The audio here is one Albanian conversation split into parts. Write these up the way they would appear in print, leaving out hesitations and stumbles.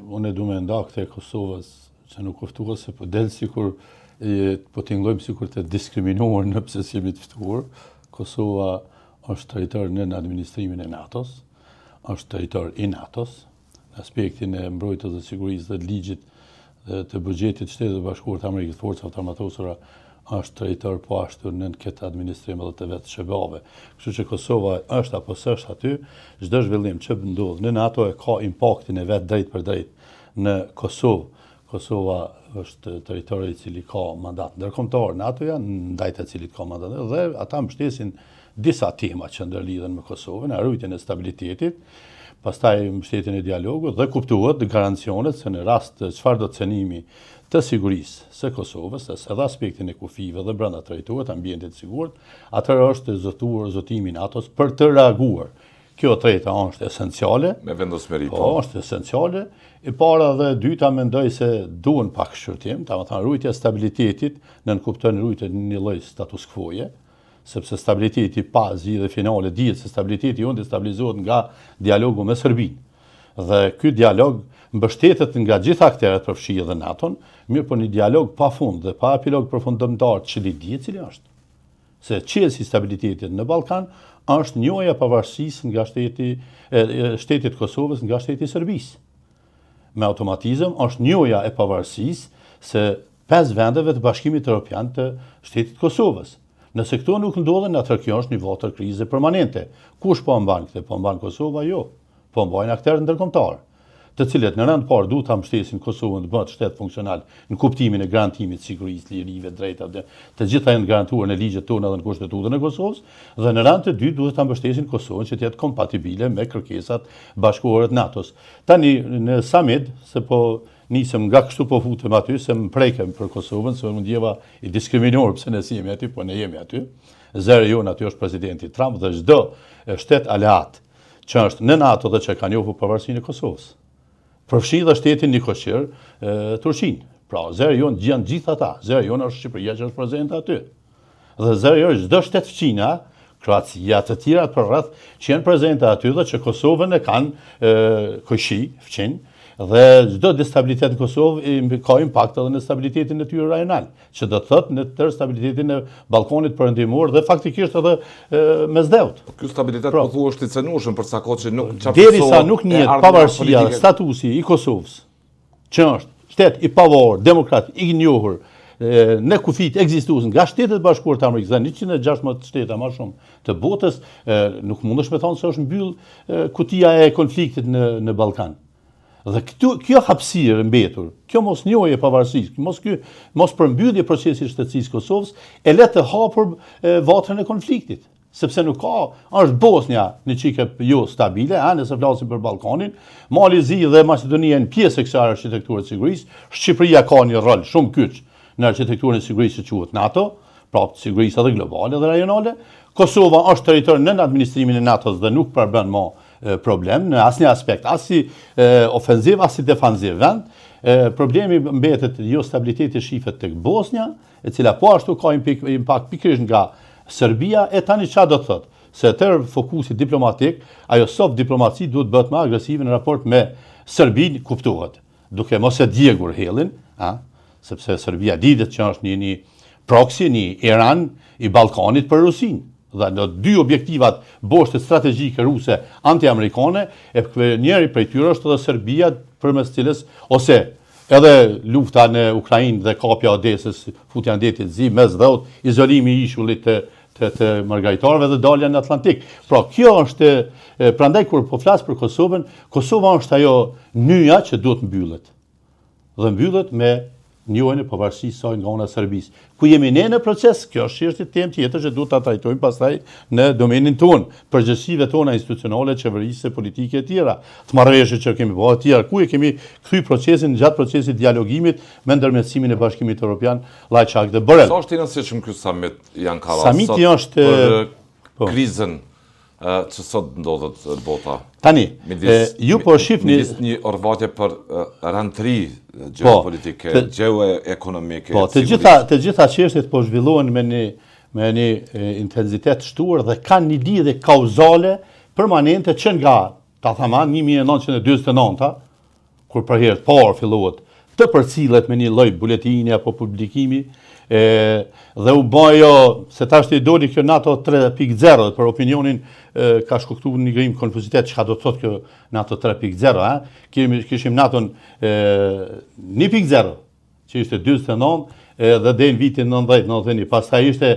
unë du me nda këte Kosovës që nuk uftuar se po delë sikur po t'ingojmë sikur të diskriminuar në pse si jemi të ftuar. Kosova është territor në administrimin e NATO-s, është territor i NATO-s, në aspektin e mbrojtjes dhe sigurisë dhe ligjit dhe të buxhetit të Shtetit të Bashkuar të Amerikës, forcat armatosura është territor po ashtu në këtë administrim edhe të vetë shëbave. Kështu që Kosova është apo s'është aty, çdo zhvillim që ndodh në NATO e ka impaktin e vet drejt për drejt në Kosovë. Kosova është territori i cili ka mandat ndërkombëtar, NATO janë ndaj të cilit ka mandat dhe ata mbështesin disa tema që ndërlidhen me Kosovën, rrugën e stabilitetit, pastaj mbështetjen e dialogut dhe kuptohet garancionet se në rast të çfarëdo cënimi të sigurisë së Kosovës, edhe aspektin e kufive dhe brenda territorit, ambientit sigurt, atëherë është zotuar zotimi i NATO-s për të reaguar. Kjo treta është esenciale. Me vendosmëri. Po, është esenciale. E para dhe dyta mendoj se duhen pak shqyrtim, domethënë rujtja e stabilitetit, kupton rujtje një lloj status quo-je, sepse stabiliteti pa zgjidhje finale dihet se stabiliteti jonë destabilizohet nga dialogu me Serbinë. Dhe ky dialog mbështetet nga gjithë aktorët përfshirë dhe NATO-n, mirë po një dialog pa fund dhe pa epilog përfundimtar që dihet cili është. Se çelësi i stabilitetit në Ballkan është njohja e pavarësisë nga shtetit Kosovës nga shteti i Serbisë. Me automatizëm është njohja e pavarësisë se 5 vendeve të Bashkimit Evropian të shtetit Kosovës. Nëse këto nuk ndodhen, atëherë kjo është një votër krize permanente. Kush po mban këtë? Po mban Kosova? Jo. Po mbajnë aktorë ndërkombëtar, të cilët në rend parë duhet ta mbështesin Kosovën të bëhet shtet funksional në kuptimin e garantimit sigurisë, lirive, drejtave, të gjitha janë garantuar në ligjet tona dhe në kushtetutën e Kosovës, dhe në rend të dytë duhet ta mbështesin Kosovën që të jetë kompatibile me kërkesat bashkëkohore të NATO-s. Tani në summit, se po nisëm nga kështu po futem aty, se më prekem për Kosovën, se më ndjeva i diskriminuar pse ne jemi aty, po ne jemi aty. Zëri jonë aty është presidenti Trump dhe çdo shtet aleat që është në NATO dhe që ka njohur pavarësinë e Kosovës. Përfshin dhe shtetin Nikoqir, Turqinë. Pra, zëri jonë janë gjithë ata. Zëri jonë është Shqipëria që është prezente aty. Dhe zëri jonë është çdo shtet fqina, Kroacia, të tjera për rreth që janë prezente aty dhe që Kosovën e kanë koqi, fqin, dhe çdo destabilitet në Kosovë ka impakt edhe në stabilitetin e tyre rajonal, që do të thotë në tërë stabilitetin e Ballkanit perëndimor dhe faktikisht edhe mesdheut. Ky stabilitet po thuhet është i cenueshëm për sa kohë që nuk derisa nuk njihet pavarësia, statusi i Kosovës, që është shtet i pavarur, demokrat, i njohur në kufit ekzistues nga Shtetet Bashkuara të Amerikës dhe 116 shtete më shumë të botës, nuk mundesh me thonë se është mbyll kutia e konfliktit në Ballkan. Dhe kjo hapësirë mbetur, kjo mos njohje pavarësisë, mos përmbyllje procesi i shtetësisë Kosovës e le të hapur vatrën e konfliktit, sepse nuk ka, është Bosnia një çike jo stabile, nëse flasim për Ballkanin, Mali Zi dhe Maqedonia janë pjesë e kësaj arkitekture të sigurisë, Shqipëria ka një rol shumë kyç në arkitekturën e sigurisë që quhet NATO, pra sigurisë edhe globale dhe rajonale. Kosova është territor nën administrimin e NATO-s dhe nuk përbën më problem në asnjë aspekt, as si ofenziv, as si defanziv vend. Problemi mbetet jo stabiliteti shifet tek Bosnia, e cila po ashtu ka impakt pikërisht nga Serbia, e tani çfarë do të thotë? Se tërë fokusi diplomatik, ajo soft diplomaci duhet bëhet më agresive në raport me Serbinë, kuptohet, duke mos e djegur hellin, sepse Serbia dihet që është një proxy, një Iran i Ballkanit për Rusinë. Dhe në dy objektivat boshte strategjike ruse anti-amerikane, njëri prej tyre është edhe Serbia, përmes cilës ose edhe lufta në Ukrainë dhe kapja Odesës, futja në detin zi, mesdheut, izolimi i ishullit të margaritarëve dhe dalja në Atlantik. Pra, kjo është, prandaj kur po flas për Kosovën, Kosova është ajo nyja që duhet mbyllet. Dhe mbyllet me njohjen e pavarësisë saj nga ana e Serbisë. Ku jemi ne në proces, kjo është çështje temë tjetër që duhet ta trajtojmë pastaj në domenin tonë, përgjegjësive tona institucionale, qeverisë, politike e tjera, të marrëveshje që kemi bërë tjera, ku e kemi kthy procesin gjatë procesit dialogimit me ndërmjetësimin e Bashkimit Evropian, Lajçak dhe Borrell. Sa është i rëndësishëm ky summit janë Kalla? Summiti është për krizën që sot ndodhet bota. Tani, ju po shihni një orvatje për rëndëri geopolitike, geoekonomike. Po, të gjitha çështjet po zhvillohen me një intensitet shtuar dhe kanë një lidhje kauzale permanente që nga, ta thama, 1949, kur për herë të parë fillohet të përcillet me një lloj buletini apo publikimi, dhe u bëjo se tash i doli kjo NATO 3.0 për opinionin ka shkaktuar një grim konfuzitet çka do të thotë kjo NATO 3.0, kishim NATO 1.0 që ishte 49 dhe deri në vitin 90-91, pastaj ishte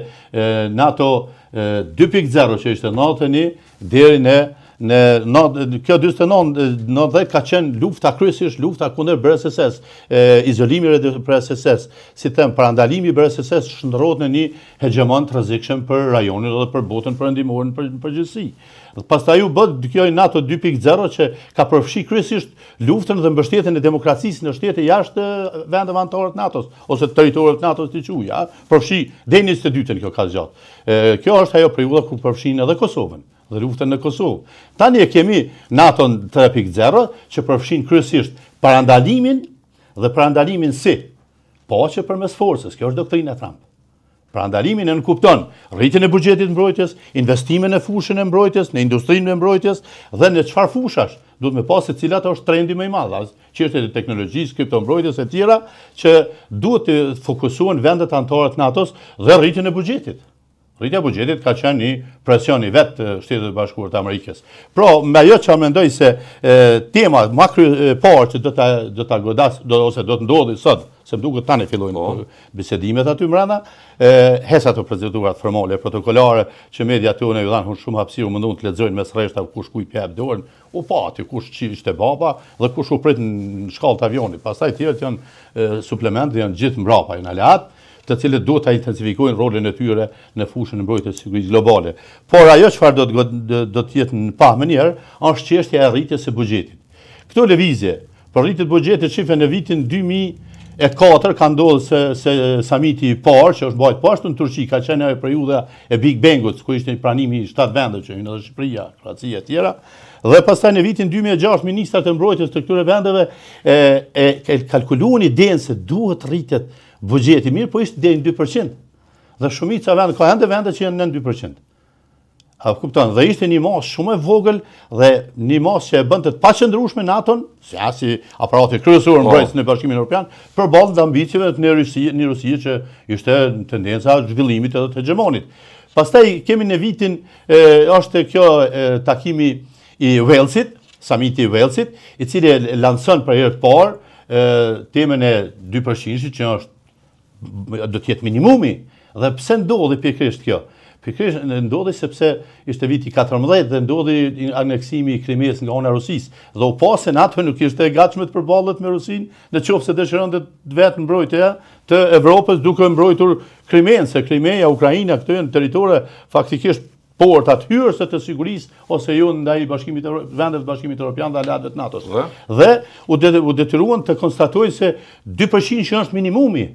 NATO 2.0 që ishte 91 deri në kjo 49-90 ka qenë lufta kryesisht lufta kundër BRSS, izolimi për SSS, si them, parandalimi i BRSS shndërrohet në një hegemon të rrezikshëm për rajonin dhe për botën perëndimore në përgjithësi. Pastaj u bë kjo NATO 2.0 që ka përfshi kryesisht luftën dhe mbështetjen e demokracisë në shtete jashtë vendeve anëtare të NATO-s ose territorëve të NATO-s ti quaj, përfshi deri në 22-ën kjo ka zgjat. Kjo është ajo periudha ku përfshin edhe Kosovën dhe luftën në Kosovë. Tani e kemi NATO 3.0 që përfshin kryesisht parandalimin dhe parandalimin si paqe përmes forcës. Kjo është doktrina Trump. Parandalimin e nënkupton rritjen e buxhetit mbrojtjes, investimin në fushën e mbrojtjes, në industrinë e mbrojtjes dhe në çfarë fushash. Duhet me pas se cilat është trendi më i madh, çështjet e teknologjisë, kriptombrojtjes e tjera që duhet të fokusohen vendet anëtare të NATO-s dhe rritjen e buxhetit. Rritja e buxhetit ka qenë një presion i vetë të Shtetit të Bashkuar të Amerikës. Pra, me ajo që mendoj se tema më parë që do ta godas ose do të ndodhi sot, se më duket tani fillojnë bisedimet aty brenda, hesa të prezantuara formale protokolare që mediat tonë ju dhanë shumë hapësirë, mundon të lexojnë mes rreshta kush ku i jep dorën, u pa aty kush ishte baba dhe kush u prit në shkallë të avionit. Pastaj tjerët janë suplementë, janë gjithë mbrapa, janë aleat, të cilët duhet ta intensifikojnë rolin e tyre në fushën e mbrojtjes së sigurisë globale. Por ajo çfarë do të jetë në pamënyrë është çështja e rritjes së buxhetit. Këto lëvizje për rritjen e buxhetit shifën në vitin 2004 ka ndodhur se samiti i parë që është bërë poshtë në Turqi, ka qenë ajo periudha e Big Bangut, ku ishte pranimi i 7 vendeve që hyn edhe Shqipëria, Kroacia e tjera. Dhe pastaj në vitin 2006 ministrat e mbrojtjes të këtyre vendeve e kalkuluan idenë se duhet rritet buxheti mirë, po ishte deri në 2%. Dhe shumica vende ka ende vende që janë në 2%. A kupton? Dhe ishte një masë shumë e vogël dhe një masë që e bënte të paqëndrueshme NATO-n, si aparati kryesor mbrojtës në Bashkimin Evropian, përballë ambicieve të një Rusie që ishte në tendenca zhvillimit edhe të hegemonit. Pastaj kemi në vitin është kjo takimi i Walesit, samiti i Walesit, i cili lanson për herë të parë temën e 2% që është do të jetë minimumi. Dhe pse ndodhi pikërisht kjo? Pikërisht ndodhi sepse ishte viti 14 dhe ndodhi aneksimi i Krimes nga ana e Rusisë. Dhe u pa se NATO nuk ishte e gatshme të përballet me Rusinë, nëse dëshironte vetë mbrojtja të Evropës duke mbrojtur Krimen, se Krimeja, Ukraina, këto janë territore faktikisht portat hyrëse të sigurisë ose jo ndaj vendeve të Bashkimit Evropian dhe aleatëve të NATO-s. Dhe u detyruan të konstatojnë se 2% që është minimumi.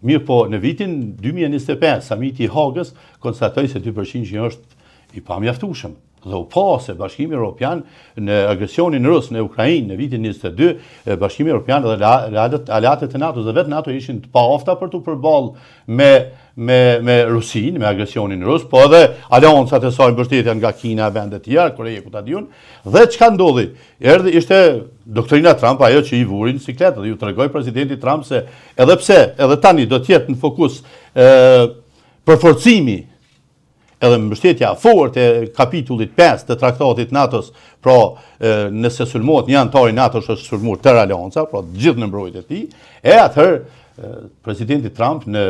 Mirë po, në vitin 2025, samiti i Hagës konstatoi se 2% që është i pamjaftueshëm. Dhe u pa se Bashkimi Evropian në agresionin rus në Ukrainë në vitin 22, Bashkimi Evropian dhe aleatët e NATO dhe vetë NATO ishin të paafta për të përballë me Rusinë, me agresionin rus, po edhe aleancat e saj mbështetja nga Kina, vende të tjera, Koreja, ku ta diun. Dhe çka ndodhi? Ishte doktrina Trump ajo që i vuri në sikletë dhe ju tregoi presidenti Trump se edhe pse edhe tani do të jetë në fokus përforcimi edhe mbështetja fortë e kapitullit 5 të traktatit NATO-s, pra nëse sulmohet një antar i NATO-s është sulmuar tërë aleanca, pra gjithë në mbrojtje e tij, atëherë presidenti Trump në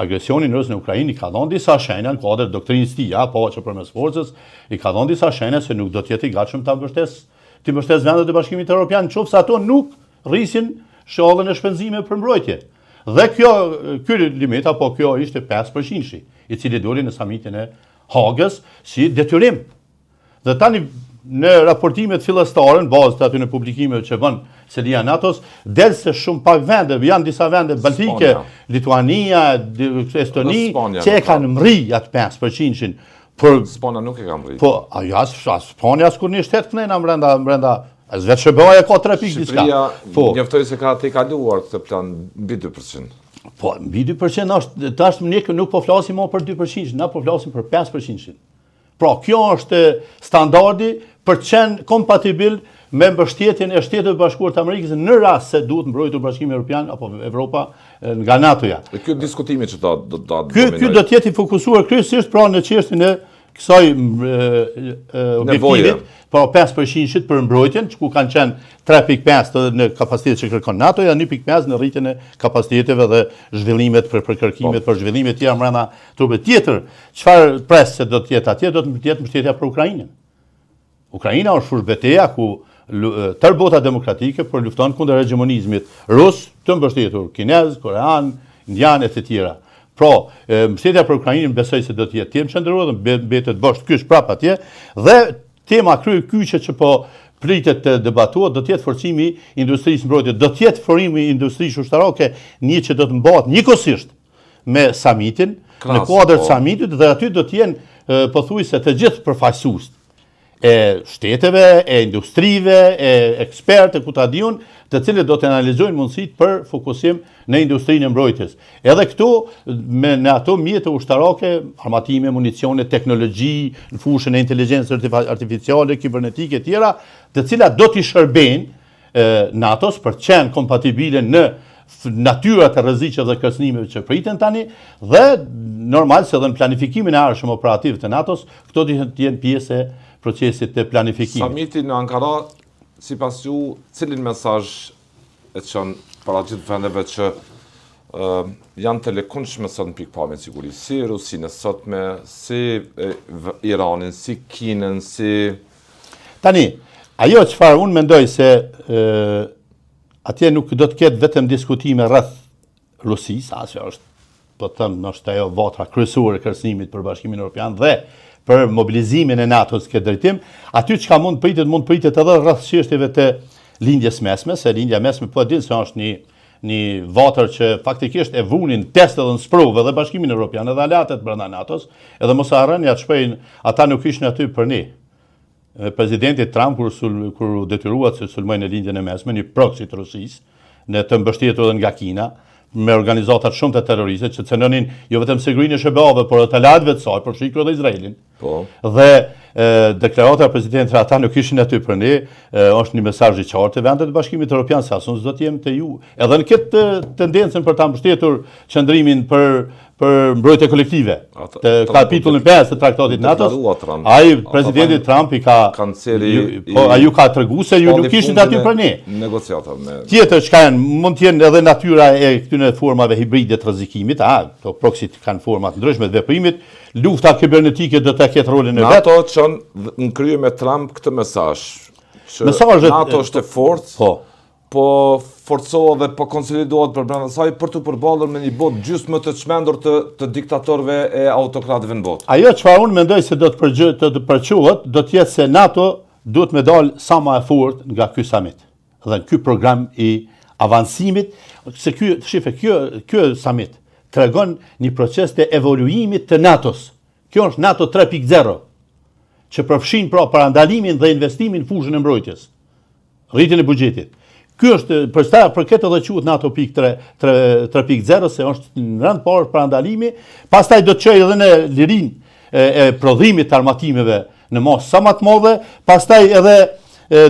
agresionin rus në Ukrainë i ka dhënë disa shenja në kuadër doktrinës tij, paqe përmes forcës, i ka dhënë disa shenja se nuk do të jetë i gatshëm ta mbështes vendet e Bashkimit Evropian, nëse ato nuk rrisin shkallën e shpenzimeve për mbrojtje. Dhe ky limit apo kjo ishte 5%, i cili doli në samitin e Hagës si detyrim. Dhe tani në raportimet fillestare, në bazë të aty në publikimeve që bën Selia NATO-s, del se shumë pak vende, janë disa vende baltike, Lituania, Estoni, që e kanë mri atë 5%. Spanja nuk e ka mri. Po, Spanja s'kur një shtetë kënejna brenda vetë Shqipëria ka 3 pikë diçka. Shqipëria njoftoi se ka të kaluar këtë plan mbi 2%. Po, mbi 2% është, tash nuk po flasim më për 2%, na po flasim për 5%. Pra, kjo është standardi për të qenë kompatibil me mbështetjen e Shtetit Bashkuar të Amerikës në rast se duhet mbrojtur Bashkimi Evropian apo Evropa nga NATO-ja. Ky diskutimi që do Ky do të jetë i fokusuar kryesisht pra në çështjen e kësaj objektivit, pra 5% për mbrojtjen, ku kanë qenë 3.5 në kapacitetet që kërkon NATO-ja, 1.5 në rritjen e kapaciteteve dhe zhvillimet për kërkimet, për zhvillime tjera brenda trupeve. Tjetër, çfarë presë do të jetë atje, do të jetë mbështetja për Ukrainën. Ukraina është fushë betejë ku tërë bota demokratike për lufton kundër hegemonizmit rus, të mbështetur kinez, korean, indian e të tjera. Pra, mbështetja për Ukrainën besoj se do të jetë temë qendrore dhe mbetet bosh kyç prapë atje dhe tema kryekyçe që po pritet të debatohet do të jetë forcimi i industrisë mbrojtje, do të jetë forimi i industrisë ushtarake, një që do të mbahet njëkohësisht me samitin, në kuadër të samitit dhe aty do të jenë pothuajse të gjithë përfaqësues e shteteve, e industrive, e ekspertë ku ta diun, të cilët do të analizojnë mundësitë për fokusim në industrinë e mbrojtjes. Edhe këtu në ato mjete ushtarake, armatime, municione, teknologji, në fushën e inteligjencës artificiale, kibernetike e tjera, të cilat do t'i shërbejnë NATO-s për të qenë kompatibile në natyrat e rreziqeve dhe kërcënimeve që priten tani dhe normal se edhe në planifikimin e ardhshëm operativ të NATO-s, këto do të jenë pjesë e procesit të planifikimit. Samiti në Ankara, sipas ju, cilin mesazh e çon para gjithë vendeve që janë të lëkundshme sot në pikpamjen e sigurisë, si Rusinë sotme, si Iranin, si Kinën, si tani, ajo çfarë unë mendoj se atje nuk do të ketë vetëm diskutime rreth Rusisë, asë është, po të thëmë, është ajo vatra kryesore e kërcënimit për Bashkimin Evropian dhe për mobilizimin e NATO-s këtë drejtim, aty çka mund pritet edhe rreth çështjeve të lindjes mesme, se lindja mesme po e dinë se është një vatër që faktikisht e vunin test edhe në sprovë dhe Bashkimin Evropian edhe aleatet brenda NATO-s, edhe mos harroni atë shpejn, ata nuk ishin aty për ne. Presidenti Trump kur detyruat se sulmojnë lindjen e mesme, një proxy të Rusisë, në të mbështetur edhe nga Kina, me organizatat shumë të terroriste që cënonin jo vetëm sigurinë e SBA-ve, por edhe të aleatëve të saj, por shikoj edhe Izraelin. Dhe deklarata e presidentit ata nuk ishin aty për ne, është një mesazh i qartë vendet të Bashkimit Evropian se asun s'do të jem te ju. Edhe në këtë tendencën për ta mbështetur qëndrimin për mbrojtje kolektive, të kapitullin 5 të traktatit NATO-s, ai presidenti Trump i ka ju ka treguar se ju nuk ishin aty për ne. Negociata me tjetër çka janë, mund të jenë edhe natyra e këtyre formave hibride të rrezikimit, to proxit kanë forma të ndryshme të veprimit, lufta kibernetike do të ketë rolin e vet. NATO çon në krye me Trump këtë mesazh. NATO është e fortë. Po forcohet dhe po konsolidohet për brenda saj për të përballur me një botë gjysmë të çmendur të diktatorëve e autokratëve në botë. Ajo çfarë unë mendoj se do të përquhet, do të jetë se NATO duhet me dalë sa më e fortë nga ky summit. Dhe në ky program i avancimit, se ky summit tregon një proces të evoluimit të NATO-s. Kjo është NATO 3.0, që përfshin pra parandalimin dhe investimin në fushën e mbrojtjes, rritjen e buxhetit. Ky është për këtë edhe quhet NATO 3.0 se është në rend parë parandalimi, pastaj do të çojë edhe në lirinë e prodhimit të armatimeve në masë sa më të madhe, pastaj edhe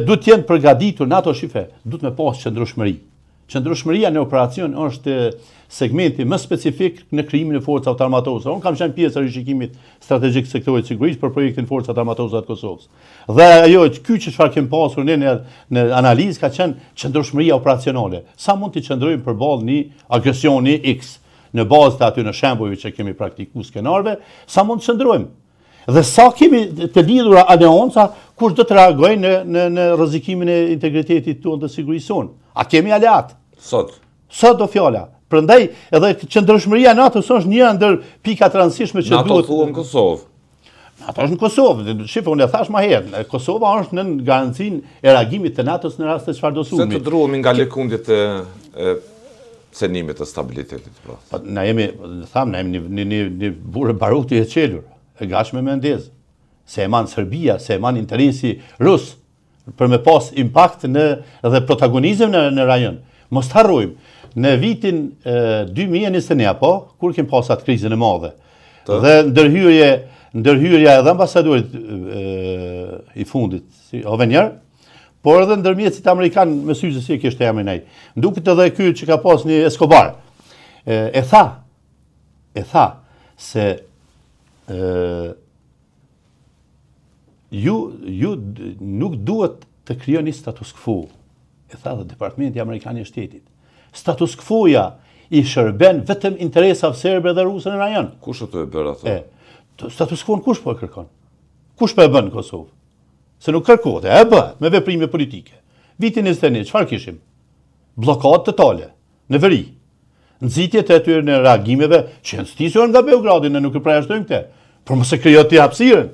duhet të jenë përgatitur NATO shife, duhet me pas qëndrueshmëri. Qëndrueshmëria në operacion është segmenti më specifik në krijimin e forcave të armatosura. Unë kam qenë pjesë e rishikimit strategjik të sektorit sigurisë për projektin Forcat Armatosura të Kosovës. Dhe ajo çfarë kemi pasur ne në analizë ka qenë qëndrueshmëria operacionale. Sa mund të qëndrojmë përballë një agresioni X në bazë të aty në shembujve që kemi praktikuar skenarëve, sa mund të qëndrojmë. Dhe sa kemi të lidhura aleanca, kush do të reagojë në rrezikimin e integritetit tonë të sigurisë sonë. A kemi aleat? Sot do fjala. Prandaj edhe qëndrueshmëria e NATO-s është një ndër pikat rëndësishme që duhet. NATO thuhet në Kosovë. NATO është në Kosovë. Shifë, unë e thash më herë, Kosova është në garancinë e reagimit të NATO-s në rast të çfarëdo sulmi. Se të druhemi nga lëkundjet e cenimit të stabilitetit. Na jemi një burrë baruti e çelur, e gatshme me ndezë. Se e man Serbia, se e man interesi rus për me pas impakt dhe protagonizëm në rajon. Mos të harrojmë, në vitin 2021, kur kem pas atë krizën e madhe, dhe ndërhyrja edhe ambasadorit i fundit, si Hovenjer, por edhe ndërmjetësit amerikan me sy se si e kishte emrin ai. Duket edhe ky që ka pas një Escobar. E tha se ju nuk duhet të krijoni status quo. E tha dhe Departamenti Amerikan i Shtetit. Status quo-ja i shërben vetëm interesave serbe dhe ruse në rajon. Kush ato e bërë ato? Status quo-n kush po e kërkon? Kush po e bën në Kosovë? Se nuk kërkohet, e bëhet me veprime politike. Vitin 21, çfarë kishim? Bllokatë totale në veri. Nxitjet e atyre në reagimeve që janë stisur nga Beogradi, ne nuk e përjashtojmë këtë. Por mos e krijo ti hapësirën.